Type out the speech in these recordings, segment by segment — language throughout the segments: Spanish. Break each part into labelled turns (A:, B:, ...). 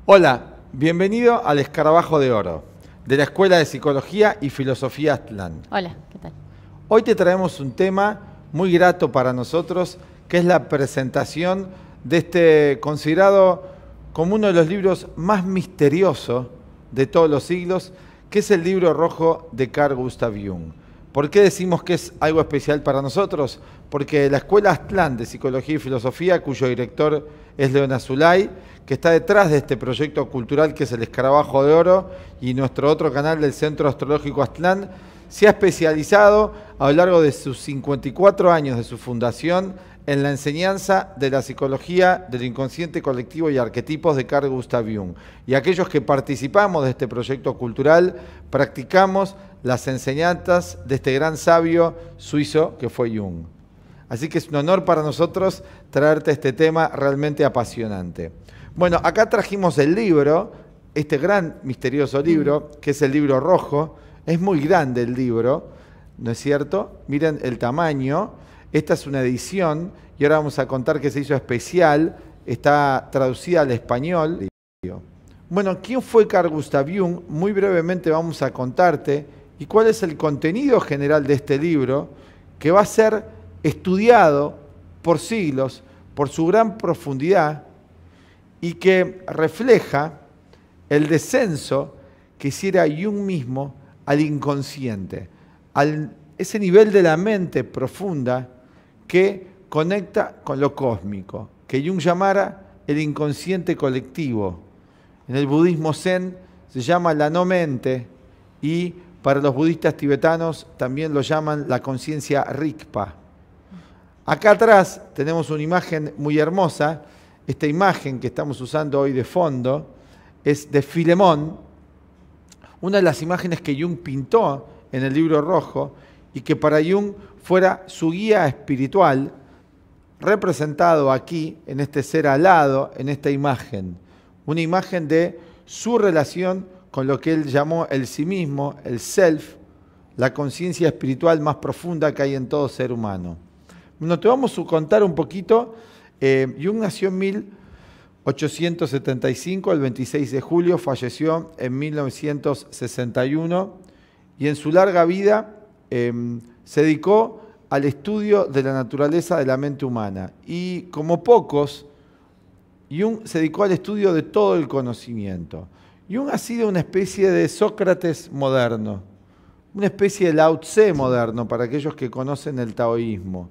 A: Hola, bienvenido al Escarabajo de Oro, de la Escuela de Psicología y Filosofía Aztlán.
B: Hola, ¿qué tal?
A: Hoy te traemos un tema muy grato para nosotros, que es la presentación de este considerado como uno de los libros más misteriosos de todos los siglos, que es el Libro Rojo de Carl Gustav Jung. ¿Por qué decimos que es algo especial para nosotros? Porque la Escuela Aztlán de Psicología y Filosofía, cuyo director es León Azulay, que está detrás de este proyecto cultural que es el Escarabajo de Oro, y nuestro otro canal del Centro Astrológico Aztlán, se ha especializado a lo largo de sus 54 años de su fundación en la enseñanza de la psicología del inconsciente colectivo y arquetipos de Carl Gustav Jung. Y aquellos que participamos de este proyecto cultural practicamos las enseñanzas de este gran sabio suizo que fue Jung. Así que es un honor para nosotros traerte este tema realmente apasionante. Bueno, acá trajimos el libro, este gran misterioso libro, que es el Libro Rojo. Es muy grande el libro, ¿no es cierto? Miren el tamaño. Esta es una edición y ahora vamos a contar que se hizo especial. Está traducida al español. Bueno, ¿quién fue Carl Gustav Jung? Muy brevemente vamos a contarte y cuál es el contenido general de este libro, que va a ser estudiado por siglos, por su gran profundidad, y que refleja el descenso que hiciera Jung mismo al inconsciente, ese nivel de la mente profunda que conecta con lo cósmico, que Jung llamara el inconsciente colectivo. En el budismo zen se llama la no mente y para los budistas tibetanos también lo llaman la conciencia Rigpa. Acá atrás tenemos una imagen muy hermosa. Esta imagen que estamos usando hoy de fondo es de Filemón, una de las imágenes que Jung pintó en el Libro Rojo y que para Jung fuera su guía espiritual, representado aquí en este ser alado, en esta imagen. Una imagen de su relación con lo que él llamó el sí mismo, el self, la conciencia espiritual más profunda que hay en todo ser humano. Bueno, te vamos a contar un poquito. Jung nació en 1875, el 26 de julio, falleció en 1961 y en su larga vida se dedicó al estudio de la naturaleza de la mente humana. Y como pocos, Jung se dedicó al estudio de todo el conocimiento. Jung ha sido una especie de Sócrates moderno, una especie de Lao Tse moderno para aquellos que conocen el taoísmo.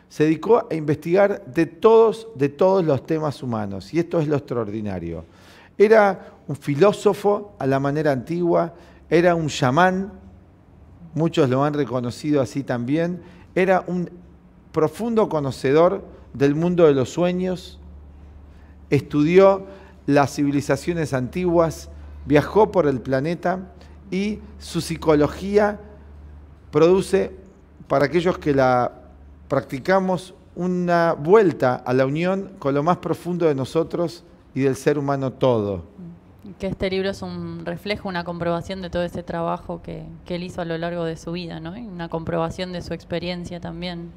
A: Se dedicó a investigar de todos los temas humanos, y esto es lo extraordinario. Era un filósofo a la manera antigua, era un chamán, muchos lo han reconocido así también, era un profundo conocedor del mundo de los sueños, estudió las civilizaciones antiguas, viajó por el planeta y su psicología produce, para aquellos que la practicamos, una vuelta a la unión con lo más profundo de nosotros y del ser humano todo.
B: Que este libro es un reflejo, una comprobación de todo ese trabajo que él hizo a lo largo de su vida, ¿no? Y una comprobación de su experiencia también.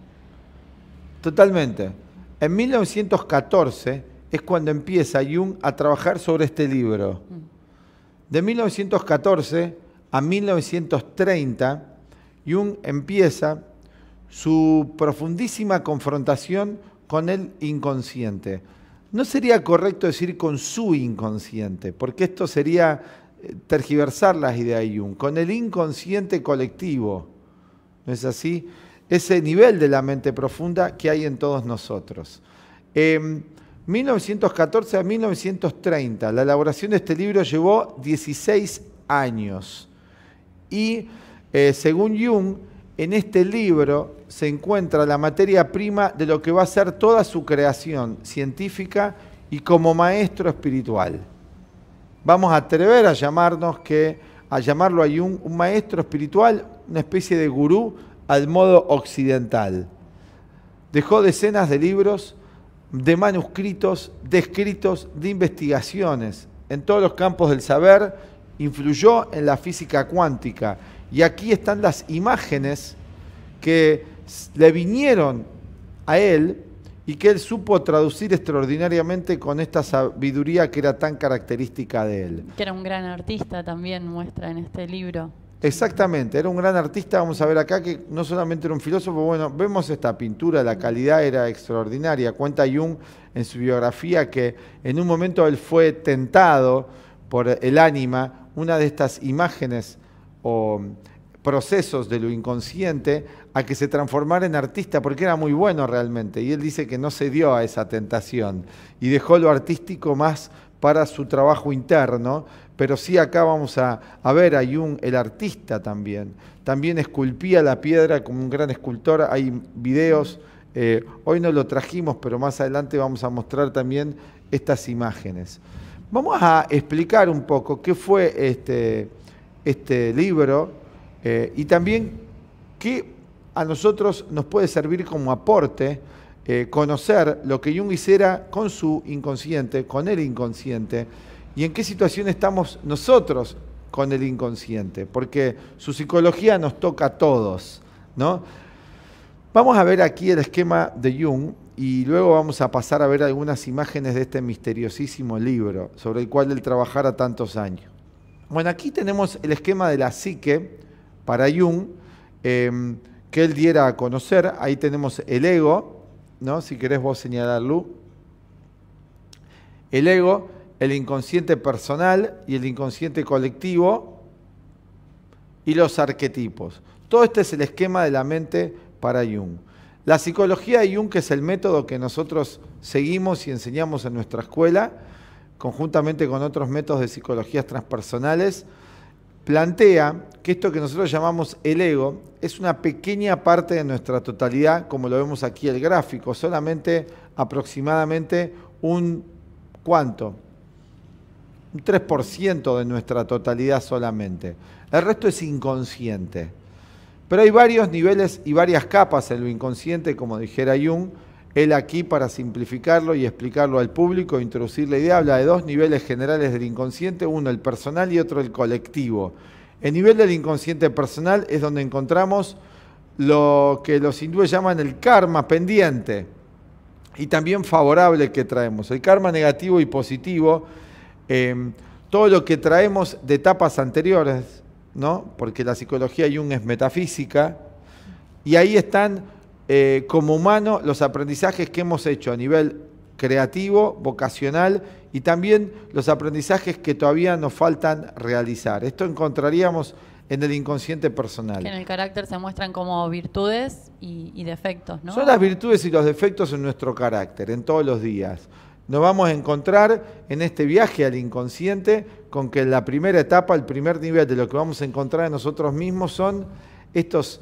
A: Totalmente. En 1914 es cuando empieza Jung a trabajar sobre este libro. De 1914 a 1930, Jung empieza su profundísima confrontación con el inconsciente. No sería correcto decir con su inconsciente, porque esto sería tergiversar las ideas de Jung, con el inconsciente colectivo, ¿no es así? Ese nivel de la mente profunda que hay en todos nosotros. 1914 a 1930, la elaboración de este libro llevó 16 años. Y según Jung, en este libro se encuentra la materia prima de lo que va a ser toda su creación científica y como maestro espiritual. Vamos a atrever a llamarlo a Jung un maestro espiritual, una especie de gurú al modo occidental. Dejó decenas de libros, de manuscritos, de escritos, de investigaciones en todos los campos del saber, influyó en la física cuántica. Y aquí están las imágenes que le vinieron a él y que él supo traducir extraordinariamente con esta sabiduría que era tan característica de él.
B: Que era un gran artista también, muestra en este libro.
A: Exactamente, era un gran artista, vamos a ver acá que no solamente era un filósofo, bueno, vemos esta pintura, la calidad era extraordinaria. Cuenta Jung en su biografía que en un momento él fue tentado por el ánima, una de estas imágenes o procesos de lo inconsciente, a que se transformara en artista, porque era muy bueno realmente, y él dice que no se dio a esa tentación, y dejó lo artístico más para su trabajo interno, pero sí acá vamos a ver a Jung, el artista también esculpía la piedra como un gran escultor, hay videos, hoy no lo trajimos, pero más adelante vamos a mostrar también estas imágenes. Vamos a explicar un poco qué fue este libro y también qué a nosotros nos puede servir como aporte conocer lo que Jung hiciera con su inconsciente, con el inconsciente, y en qué situación estamos nosotros con el inconsciente, porque su psicología nos toca a todos, ¿no? Vamos a ver aquí el esquema de Jung y luego vamos a pasar a ver algunas imágenes de este misteriosísimo libro sobre el cual él trabajara tantos años. Bueno, aquí tenemos el esquema de la psique para Jung, que él diera a conocer. Ahí tenemos el ego, ¿no? Si querés vos señalarlo. El ego, el inconsciente personal y el inconsciente colectivo y los arquetipos. Todo este es el esquema de la mente para Jung. La psicología de Jung, que es el método que nosotros seguimos y enseñamos en nuestra escuela, conjuntamente con otros métodos de psicologías transpersonales, plantea que esto que nosotros llamamos el ego es una pequeña parte de nuestra totalidad, como lo vemos aquí el gráfico, solamente aproximadamente ¿cuánto? Un 3% de nuestra totalidad solamente. El resto es inconsciente. Pero hay varios niveles y varias capas en lo inconsciente, como dijera Jung. Él aquí, para simplificarlo y explicarlo al público, introducir la idea, habla de dos niveles generales del inconsciente, uno el personal y otro el colectivo. El nivel del inconsciente personal es donde encontramos lo que los hindúes llaman el karma pendiente y también favorable que traemos. El karma negativo y positivo, todo lo que traemos de etapas anteriores, ¿no? Porque la psicología Jung es metafísica, y ahí están como humano los aprendizajes que hemos hecho a nivel creativo, vocacional, y también los aprendizajes que todavía nos faltan realizar. Esto encontraríamos en el inconsciente personal.
B: Que en el carácter se muestran como virtudes y defectos, ¿no?
A: Son las virtudes y los defectos en nuestro carácter, en todos los días. Nos vamos a encontrar en este viaje al inconsciente con que la primera etapa, el primer nivel de lo que vamos a encontrar en nosotros mismos son estos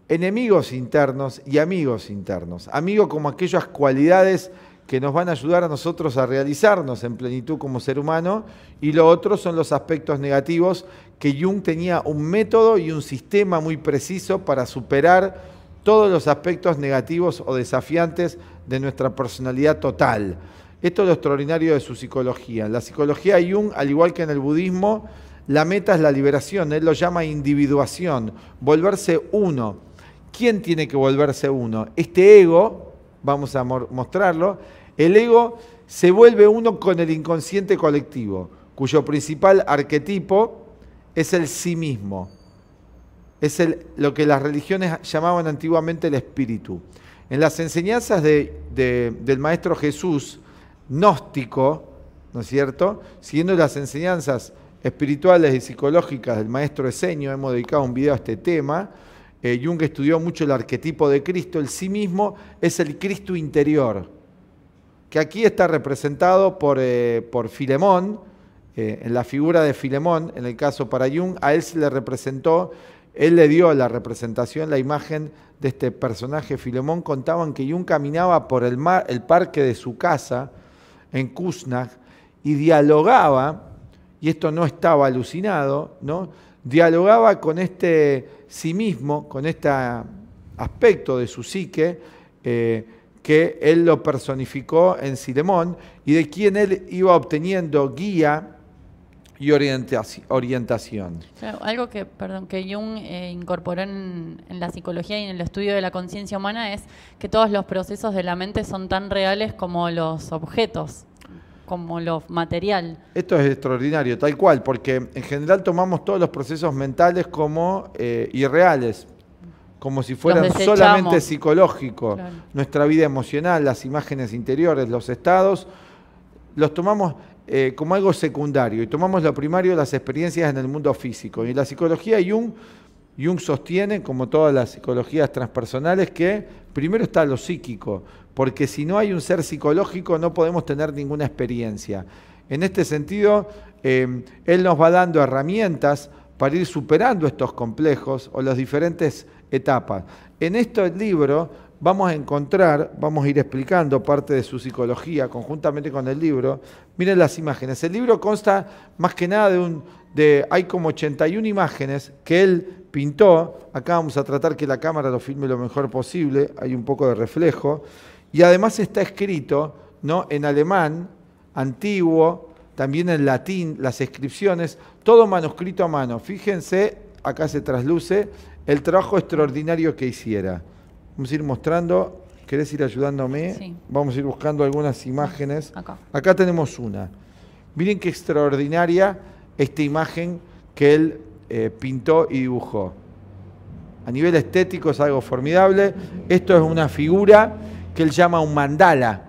A: enemigos internos y amigos internos. Amigos como aquellas cualidades que nos van a ayudar a nosotros a realizarnos en plenitud como ser humano, y lo otro son los aspectos negativos, que Jung tenía un método y un sistema muy preciso para superar todos los aspectos negativos o desafiantes de nuestra personalidad total. Esto es lo extraordinario de su psicología. En la psicología de Jung, al igual que en el budismo, la meta es la liberación. Él lo llama individuación, volverse uno. ¿Quién tiene que volverse uno? Este ego, vamos a mostrarlo, el ego se vuelve uno con el inconsciente colectivo, cuyo principal arquetipo es el sí mismo. Es lo que las religiones llamaban antiguamente el espíritu. En las enseñanzas del Maestro Jesús, gnóstico, ¿no es cierto? Siguiendo las enseñanzas espirituales y psicológicas del Maestro Esenio, hemos dedicado un video a este tema. Jung estudió mucho el arquetipo de Cristo. El sí mismo es el Cristo interior, que aquí está representado por Filemón, en la figura de Filemón, en el caso para Jung, a él se le representó. Él le dio la representación, la imagen de este personaje, Filemón. Contaban que Jung caminaba por el parque de su casa, en Kuznach, y dialogaba, y esto no estaba alucinado, ¿no? Dialogaba con este sí mismo, con este aspecto de su psique, que él lo personificó en Filemón, y de quien él iba obteniendo guía y orientación.
B: Claro, algo que, perdón, que Jung incorporó en la psicología y en el estudio de la conciencia humana es que todos los procesos de la mente son tan reales como los objetos, como lo material.
A: Esto es extraordinario, tal cual, porque en general tomamos todos los procesos mentales como irreales, como si fueran solamente psicológicos. Claro. Nuestra vida emocional, las imágenes interiores, los estados, los tomamos como algo secundario y tomamos lo primario, las experiencias en el mundo físico. Y la psicología Jung sostiene, como todas las psicologías transpersonales, que primero está lo psíquico, porque si no hay un ser psicológico no podemos tener ninguna experiencia. En este sentido, él nos va dando herramientas para ir superando estos complejos o las diferentes etapas. En este libro vamos a encontrar, vamos a ir explicando parte de su psicología conjuntamente con el libro. Miren las imágenes. El libro consta más que nada hay como 81 imágenes que él pintó. Acá vamos a tratar que la cámara lo filme lo mejor posible. Hay un poco de reflejo. Y además está escrito, ¿no?, en alemán, antiguo, también en latín, las inscripciones, todo manuscrito a mano. Fíjense, acá se trasluce el trabajo extraordinario que hiciera. Vamos a ir mostrando, ¿querés ir ayudándome?
B: Sí.
A: Vamos a ir buscando algunas imágenes. Acá tenemos una. Miren qué extraordinaria esta imagen que él pintó y dibujó. A nivel estético es algo formidable. Esto es una figura que él llama un mandala.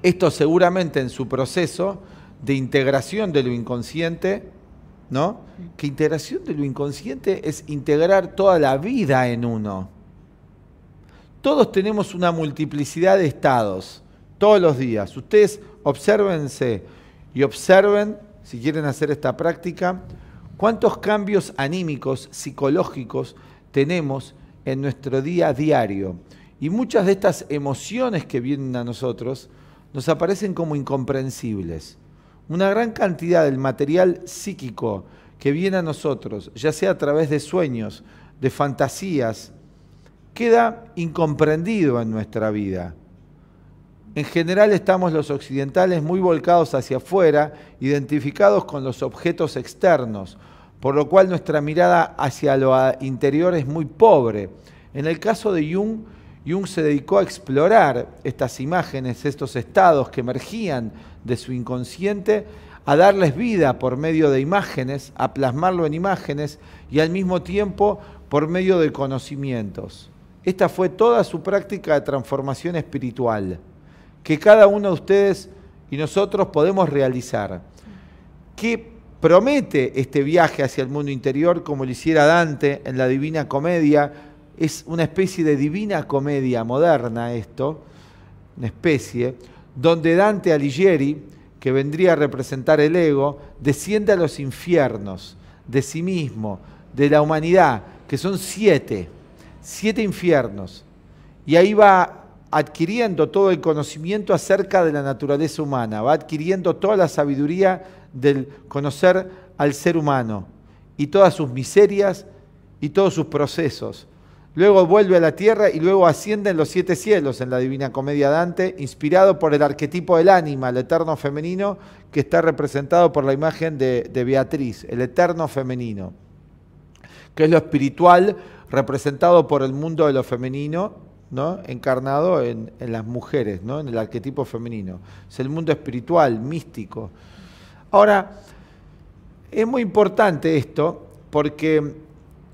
A: Esto seguramente en su proceso de integración de lo inconsciente, ¿no? Que integración de lo inconsciente es integrar toda la vida en uno. Todos tenemos una multiplicidad de estados, todos los días. Ustedes obsérvense y observen, si quieren hacer esta práctica, cuántos cambios anímicos, psicológicos tenemos en nuestro día a diario. Y muchas de estas emociones que vienen a nosotros nos aparecen como incomprensibles. Una gran cantidad del material psíquico que viene a nosotros, ya sea a través de sueños, de fantasías, queda incomprendido en nuestra vida. En general estamos los occidentales muy volcados hacia afuera, identificados con los objetos externos, por lo cual nuestra mirada hacia lo interior es muy pobre. En el caso de Jung, Jung se dedicó a explorar estas imágenes, estos estados que emergían de su inconsciente, a darles vida por medio de imágenes, a plasmarlo en imágenes y al mismo tiempo por medio de conocimientos. Esta fue toda su práctica de transformación espiritual, que cada uno de ustedes y nosotros podemos realizar. ¿Qué promete este viaje hacia el mundo interior, como lo hiciera Dante en la Divina Comedia? Es una especie de Divina Comedia moderna esto, una especie, donde Dante Alighieri, que vendría a representar el ego, desciende a los infiernos de sí mismo, de la humanidad, que son 7 infiernos, y ahí va adquiriendo todo el conocimiento acerca de la naturaleza humana, va adquiriendo toda la sabiduría del conocer al ser humano, y todas sus miserias y todos sus procesos. Luego vuelve a la tierra y luego asciende en los 7 cielos en la Divina Comedia Dante, inspirado por el arquetipo del ánima, el eterno femenino, que está representado por la imagen de Beatriz, el eterno femenino, que es lo espiritual representado por el mundo de lo femenino, ¿no?, encarnado en las mujeres, ¿no?, en el arquetipo femenino. Es el mundo espiritual, místico. Ahora, es muy importante esto porque,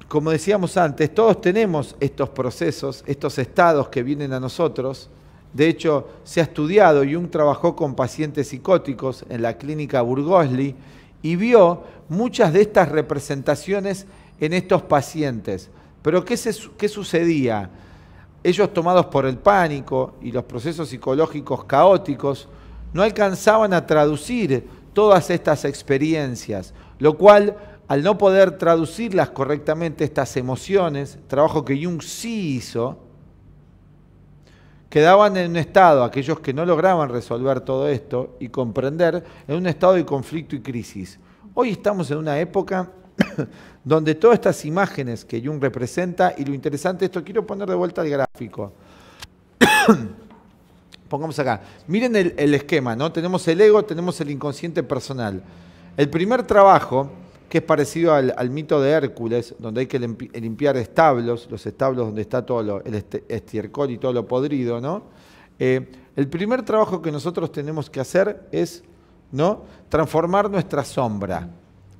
A: como decíamos antes, todos tenemos estos procesos, estos estados que vienen a nosotros. De hecho, se ha estudiado, Jung trabajó con pacientes psicóticos en la clínica Burgosli y vio muchas de estas representaciones en estos pacientes. Pero ¿qué sucedía? Ellos, tomados por el pánico y los procesos psicológicos caóticos, no alcanzaban a traducir todas estas experiencias, lo cual, al no poder traducirlas correctamente, estas emociones, trabajo que Jung sí hizo, quedaban en un estado, aquellos que no lograban resolver todo esto y comprender, en un estado de conflicto y crisis. Hoy estamos en una época donde todas estas imágenes que Jung representa, y lo interesante, esto quiero poner de vuelta al gráfico. Pongamos acá. Miren el esquema, ¿no? Tenemos el ego, tenemos el inconsciente personal. El primer trabajo, que es parecido al mito de Hércules, donde hay que limpiar establos, los establos donde está todo el estiércol y todo lo podrido, ¿no? El primer trabajo que nosotros tenemos que hacer es, ¿no?, transformar nuestra sombra,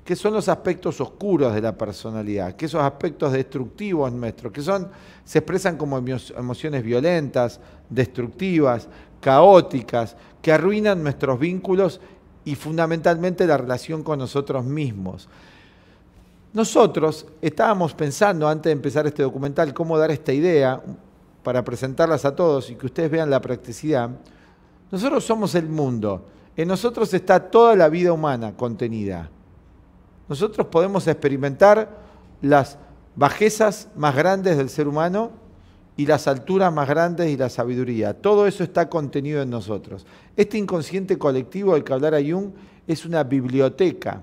A: que son los aspectos oscuros de la personalidad, que esos aspectos destructivos nuestros, que se expresan como emociones violentas, destructivas, caóticas, que arruinan nuestros vínculos y fundamentalmente la relación con nosotros mismos. Nosotros estábamos pensando, antes de empezar este documental, cómo dar esta idea para presentarlas a todos y que ustedes vean la practicidad. Nosotros somos el mundo. En nosotros está toda la vida humana contenida. Nosotros podemos experimentar las bajezas más grandes del ser humano y las alturas más grandes y la sabiduría. Todo eso está contenido en nosotros. Este inconsciente colectivo del que hablara Jung es una biblioteca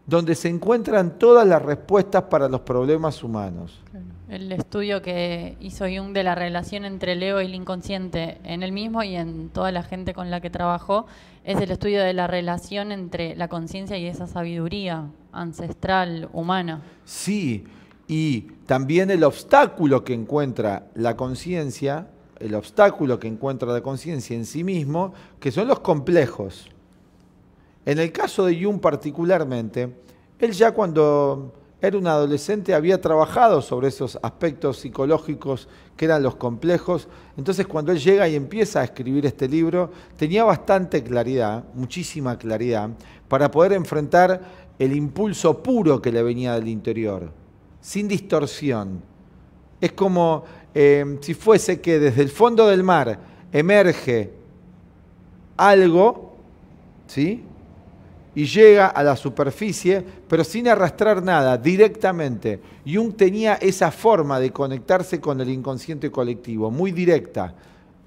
A: donde se encuentran todas las respuestas para los problemas humanos.
B: El estudio que hizo Jung de la relación entre el ego y el inconsciente en él mismo y en toda la gente con la que trabajó es el estudio de la relación entre la conciencia y esa sabiduría ancestral, humana.
A: Sí, y también el obstáculo que encuentra la conciencia, en sí mismo, que son los complejos. En el caso de Jung particularmente, él ya cuando era un adolescente había trabajado sobre esos aspectos psicológicos que eran los complejos. Entonces cuando él llega y empieza a escribir este libro, tenía bastante claridad, muchísima claridad, para poder enfrentar el impulso puro que le venía del interior, sin distorsión. Es como si fuese que desde el fondo del mar emerge algo, ¿sí?, y llega a la superficie, pero sin arrastrar nada, directamente. Jung tenía esa forma de conectarse con el inconsciente colectivo, muy directa.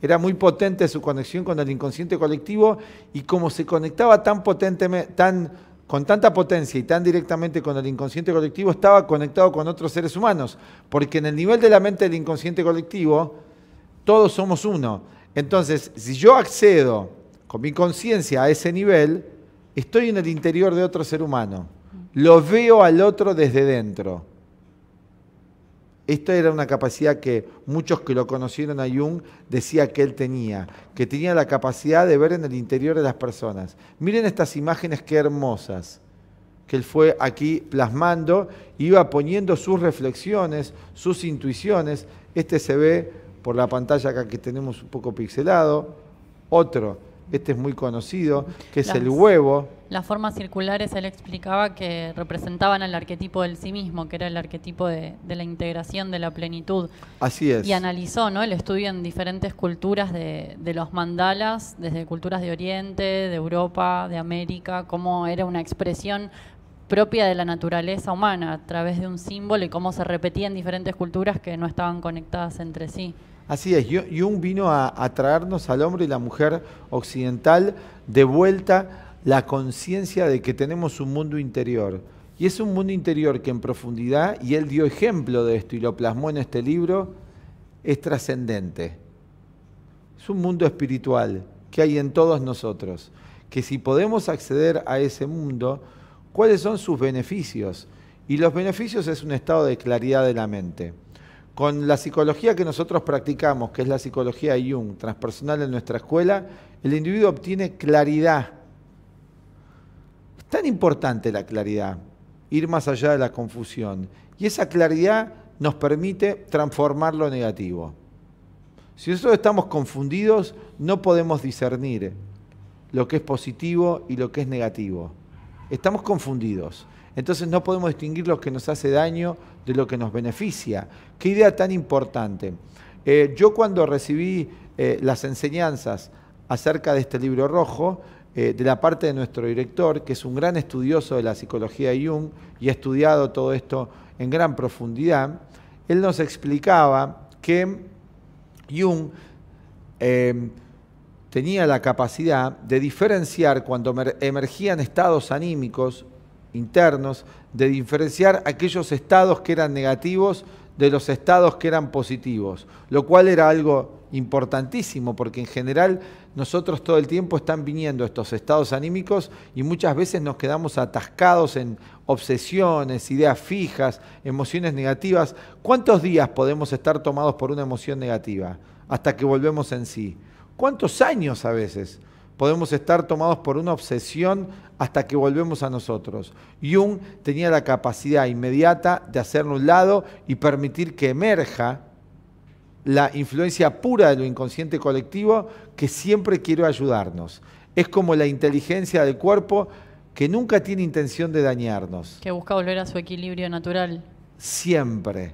A: Era muy potente su conexión con el inconsciente colectivo y como se conectaba con tanta potencia y tan directamente con el inconsciente colectivo, estaba conectado con otros seres humanos, porque en el nivel de la mente del inconsciente colectivo, todos somos uno. Entonces, si yo accedo con mi conciencia a ese nivel, estoy en el interior de otro ser humano. Lo veo al otro desde dentro. Esta era una capacidad que muchos que lo conocieron a Jung decía que él tenía, que tenía la capacidad de ver en el interior de las personas. Miren estas imágenes qué hermosas que él fue aquí plasmando, iba poniendo sus reflexiones, sus intuiciones. Este se ve por la pantalla acá que tenemos un poco pixelado. Otro. Este es muy conocido, que es el huevo.
B: Las formas circulares, él explicaba que representaban al arquetipo del sí mismo, que era el arquetipo de la integración, de la plenitud.
A: Así es.
B: Y analizó, ¿no?, el estudio en diferentes culturas de los mandalas, desde culturas de Oriente, de Europa, de América, cómo era una expresión propia de la naturaleza humana a través de un símbolo y cómo se repetía en diferentes culturas que no estaban conectadas entre sí.
A: Así es, Jung vino a traernos al hombre y la mujer occidental de vuelta la conciencia de que tenemos un mundo interior. Y es un mundo interior que en profundidad, y él dio ejemplo de esto y lo plasmó en este libro, es trascendente. Es un mundo espiritual que hay en todos nosotros, que si podemos acceder a ese mundo, ¿cuáles son sus beneficios? Y los beneficios es un estado de claridad de la mente. Con la psicología que nosotros practicamos, que es la psicología de Jung, transpersonal en nuestra escuela, el individuo obtiene claridad. Es tan importante la claridad, ir más allá de la confusión. Y esa claridad nos permite transformar lo negativo. Si nosotros estamos confundidos, no podemos discernir lo que es positivo y lo que es negativo. Estamos confundidos. Entonces no podemos distinguir lo que nos hace daño de lo que nos beneficia. Qué idea tan importante. Yo cuando recibí las enseñanzas acerca de este libro rojo, de la parte de nuestro director, que es un gran estudioso de la psicología de Jung y ha estudiado todo esto en gran profundidad, él nos explicaba que Jung tenía la capacidad de diferenciar cuando emergían estados anímicos internos, de diferenciar aquellos estados que eran negativos de los estados que eran positivos, lo cual era algo importantísimo, porque en general nosotros todo el tiempo están viniendo estos estados anímicos y muchas veces nos quedamos atascados en obsesiones, ideas fijas, emociones negativas. ¿Cuántos días podemos estar tomados por una emoción negativa hasta que volvemos en sí? ¿Cuántos años a veces podemos estar tomados por una obsesión hasta que volvemos a nosotros? Jung tenía la capacidad inmediata de hacerlo a un lado y permitir que emerja la influencia pura de lo inconsciente colectivo que siempre quiere ayudarnos. Es como la inteligencia del cuerpo que nunca tiene intención de dañarnos.
B: Que busca volver a su equilibrio natural.
A: Siempre.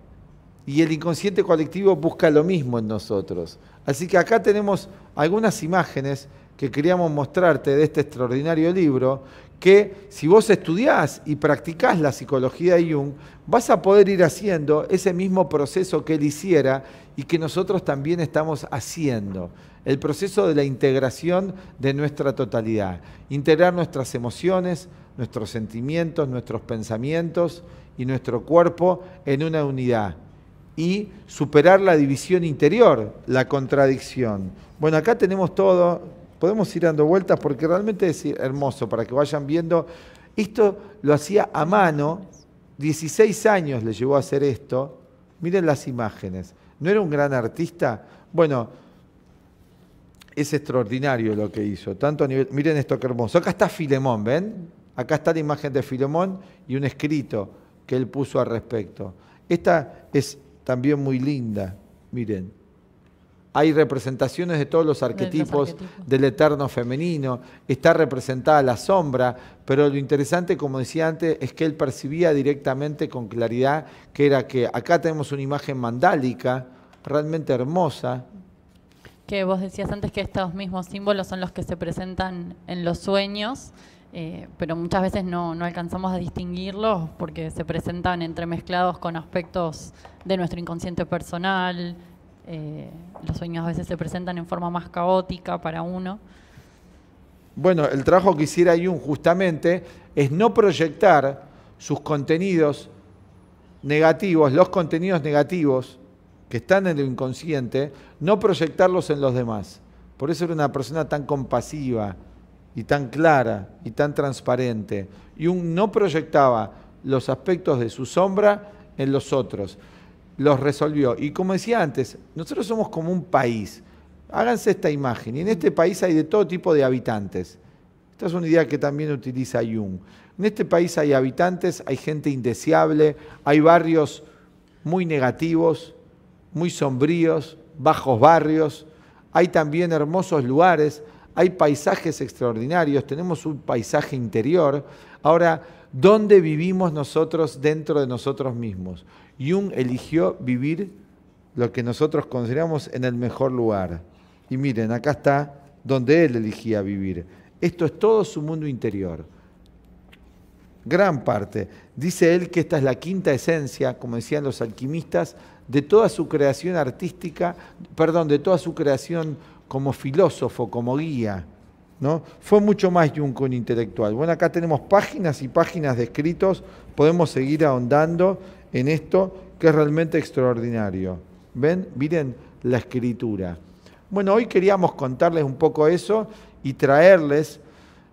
A: Y el inconsciente colectivo busca lo mismo en nosotros. Así que acá tenemos algunas imágenes que queríamos mostrarte de este extraordinario libro, que si vos estudiás y practicás la psicología de Jung, vas a poder ir haciendo ese mismo proceso que él hiciera y que nosotros también estamos haciendo. El proceso de la integración de nuestra totalidad. Integrar nuestras emociones, nuestros sentimientos, nuestros pensamientos y nuestro cuerpo en una unidad. Y superar la división interior, la contradicción. Bueno, acá tenemos todo. Podemos ir dando vueltas porque realmente es hermoso para que vayan viendo. Esto lo hacía a mano, 16 años le llevó a hacer esto. Miren las imágenes. ¿No era un gran artista? Bueno, es extraordinario lo que hizo. Tanto a nivel, miren esto que hermoso. Acá está Filemón, ¿ven? Acá está la imagen de Filemón y un escrito que él puso al respecto. Esta es también muy linda, miren. Hay representaciones de todos los arquetipos del eterno femenino, está representada la sombra, pero lo interesante, como decía antes, es que él percibía directamente con claridad que era que acá tenemos una imagen mandálica, realmente hermosa.
B: Que vos decías antes que estos mismos símbolos son los que se presentan en los sueños, pero muchas veces no alcanzamos a distinguirlos porque se presentan entremezclados con aspectos de nuestro inconsciente personal. Los sueños a veces se presentan en forma más caótica para uno.
A: Bueno, el trabajo que hiciera Jung justamente es no proyectar sus contenidos negativos, los contenidos negativos que están en lo inconsciente, no proyectarlos en los demás. Por eso era una persona tan compasiva y tan clara y tan transparente. Jung no proyectaba los aspectos de su sombra en los otros. Los resolvió. Y como decía antes, nosotros somos como un país. Háganse esta imagen. Y en este país hay de todo tipo de habitantes. Esta es una idea que también utiliza Jung. En este país hay habitantes, hay gente indeseable, hay barrios muy negativos, muy sombríos, bajos barrios. Hay también hermosos lugares, hay paisajes extraordinarios, tenemos un paisaje interior. Ahora, ¿dónde vivimos nosotros dentro de nosotros mismos? Jung eligió vivir lo que nosotros consideramos en el mejor lugar. Y miren, acá está donde él elegía vivir. Esto es todo su mundo interior. Gran parte. Dice él que esta es la quinta esencia, como decían los alquimistas, de toda su creación artística, de toda su creación como filósofo, como guía, ¿no? Fue mucho más Jung que un intelectual. Bueno, acá tenemos páginas y páginas de escritos, podemos seguir ahondando en esto que es realmente extraordinario. ¿Ven? Miren la escritura. Bueno, hoy queríamos contarles un poco eso y traerles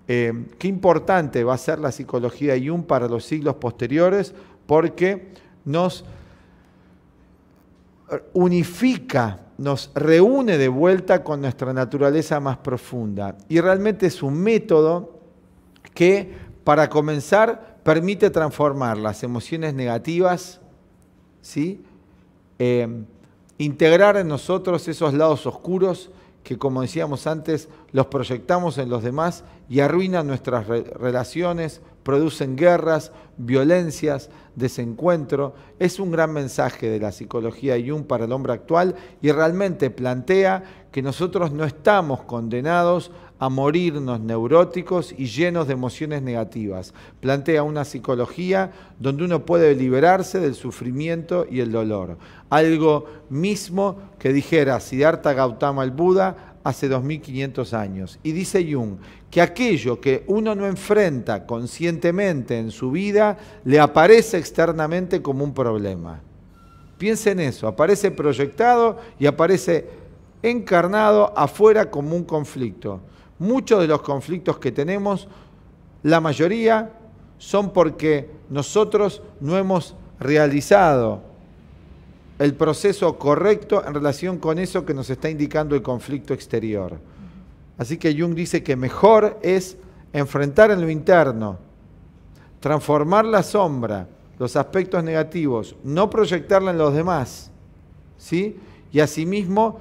A: qué importante va a ser la psicología de Jung para los siglos posteriores, porque nos unifica, nos reúne de vuelta con nuestra naturaleza más profunda. Y realmente es un método que, para comenzar, permite transformar las emociones negativas, ¿sí? Integrar en nosotros esos lados oscuros que, como decíamos antes, los proyectamos en los demás y arruinan nuestras relaciones, producen guerras, violencias, desencuentro. Es un gran mensaje de la psicología de Jung para el hombre actual y realmente plantea que nosotros no estamos condenados a morirnos neuróticos y llenos de emociones negativas. Plantea una psicología donde uno puede liberarse del sufrimiento y el dolor. Algo mismo que dijera Siddhartha Gautama el Buda hace 2500 años. Y dice Jung que aquello que uno no enfrenta conscientemente en su vida le aparece externamente como un problema. Piensa en eso, aparece proyectado y aparece encarnado afuera como un conflicto. Muchos de los conflictos que tenemos, la mayoría, son porque nosotros no hemos realizado el proceso correcto en relación con eso que nos está indicando el conflicto exterior. Así que Jung dice que mejor es enfrentar en lo interno, transformar la sombra, los aspectos negativos, no proyectarla en los demás, ¿sí? Y asimismo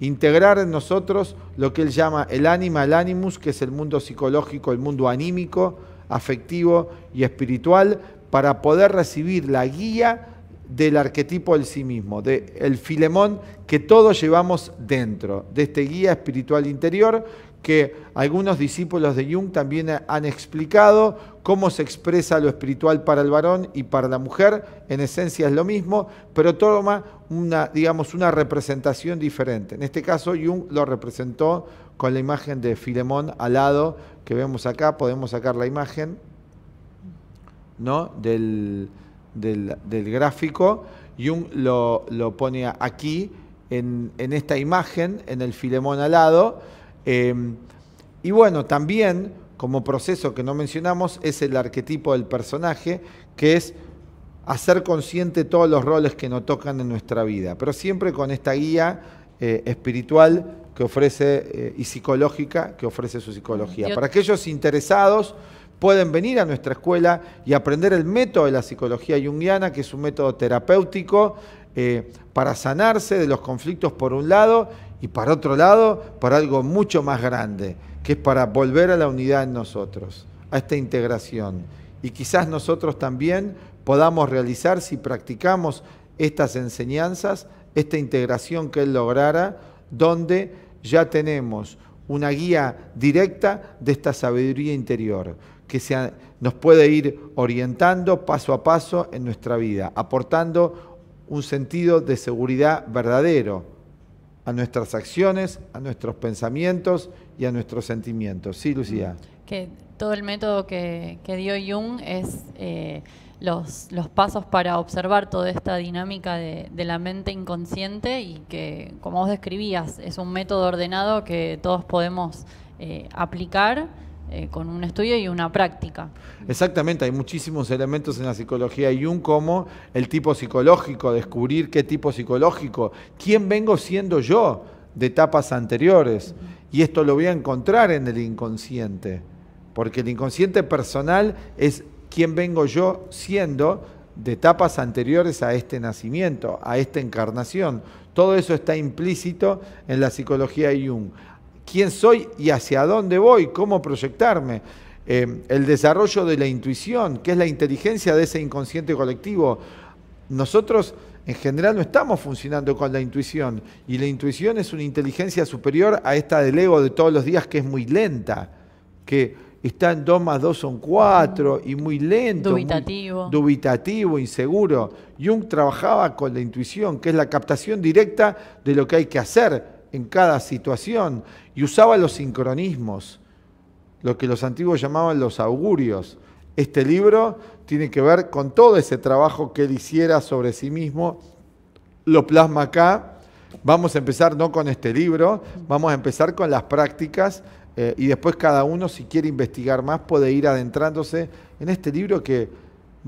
A: integrar en nosotros lo que él llama el ánima, el animus, que es el mundo psicológico, el mundo anímico, afectivo y espiritual, para poder recibir la guía del arquetipo del sí mismo, del Filemón que todos llevamos dentro, de este guía espiritual interior que algunos discípulos de Jung también han explicado cómo se expresa lo espiritual para el varón y para la mujer. En esencia es lo mismo, pero toma una representación diferente. En este caso Jung lo representó con la imagen de Filemón al lado que vemos acá. Podemos sacar la imagen, ¿no?, del gráfico. Jung lo pone aquí en esta imagen, en el Filemón alado. Y bueno, también como proceso que no mencionamos es el arquetipo del personaje, que es hacer consciente todos los roles que nos tocan en nuestra vida, pero siempre con esta guía espiritual que ofrece y psicológica que ofrece su psicología. Para aquellos interesados, pueden venir a nuestra escuela y aprender el método de la psicología junguiana, que es un método terapéutico para sanarse de los conflictos por un lado y para otro lado, para algo mucho más grande, que es para volver a la unidad en nosotros, a esta integración. Y quizás nosotros también podamos realizar, si practicamos estas enseñanzas, esta integración que él lograra, donde ya tenemos una guía directa de esta sabiduría interior, que nos puede ir orientando paso a paso en nuestra vida, aportando un sentido de seguridad verdadero a nuestras acciones, a nuestros pensamientos y a nuestros sentimientos. Sí, Lucía.
B: Que todo el método que dio Jung es los pasos para observar toda esta dinámica de la mente inconsciente y que, como vos describías, es un método ordenado que todos podemos aplicar con un estudio y una práctica.
A: Exactamente, hay muchísimos elementos en la psicología de Jung, como el tipo psicológico, descubrir qué tipo psicológico, quién vengo siendo yo de etapas anteriores. Y esto lo voy a encontrar en el inconsciente, porque el inconsciente personal es quién vengo yo siendo de etapas anteriores a este nacimiento, a esta encarnación. Todo eso está implícito en la psicología de Jung. ¿Quién soy y hacia dónde voy? ¿Cómo proyectarme? El desarrollo de la intuición, que es la inteligencia de ese inconsciente colectivo. Nosotros en general no estamos funcionando con la intuición, y la intuición es una inteligencia superior a esta del ego de todos los días, que es muy lenta, que está en 2 más 2 son 4 y muy lento, dubitativo, inseguro. Jung trabajaba con la intuición, que es la captación directa de lo que hay que hacer en cada situación, y usaba los sincronismos, lo que los antiguos llamaban los augurios. Este libro tiene que ver con todo ese trabajo que él hiciera sobre sí mismo, lo plasma acá. Vamos a empezar no con este libro, vamos a empezar con las prácticas y después cada uno, si quiere investigar más, puede ir adentrándose en este libro que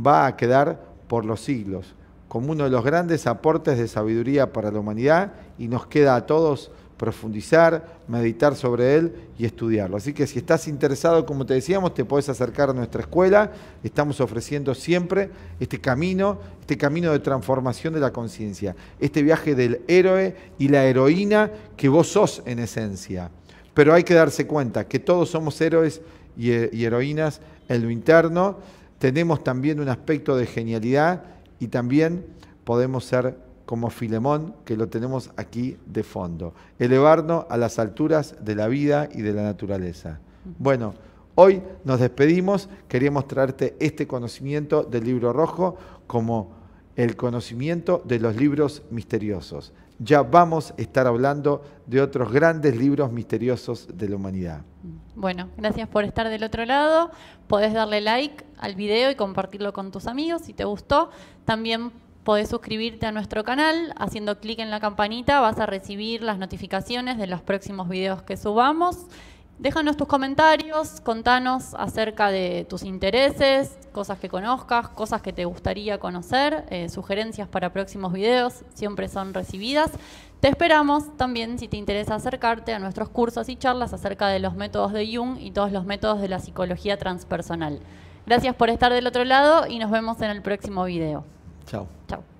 A: va a quedar por los siglos como uno de los grandes aportes de sabiduría para la humanidad, y nos queda a todos profundizar, meditar sobre él y estudiarlo. Así que si estás interesado, como te decíamos, te podés acercar a nuestra escuela. Estamos ofreciendo siempre este camino de transformación de la conciencia, este viaje del héroe y la heroína que vos sos en esencia. Pero hay que darse cuenta que todos somos héroes y heroínas en lo interno. Tenemos también un aspecto de genialidad y también podemos ser como Filemón, que lo tenemos aquí de fondo. Elevarnos a las alturas de la vida y de la naturaleza. Bueno, hoy nos despedimos. Queríamos traerte este conocimiento del libro rojo como el conocimiento de los libros misteriosos. Ya vamos a estar hablando de otros grandes libros misteriosos de la humanidad.
B: Bueno, gracias por estar del otro lado. Podés darle like al video y compartirlo con tus amigos si te gustó. También Podés suscribirte a nuestro canal, haciendo clic en la campanita vas a recibir las notificaciones de los próximos videos que subamos. Déjanos tus comentarios, contanos acerca de tus intereses, cosas que conozcas, cosas que te gustaría conocer, sugerencias para próximos videos, siempre son recibidas. Te esperamos también si te interesa acercarte a nuestros cursos y charlas acerca de los métodos de Jung y todos los métodos de la psicología transpersonal. Gracias por estar del otro lado y nos vemos en el próximo video.
A: Chao.
B: Chao.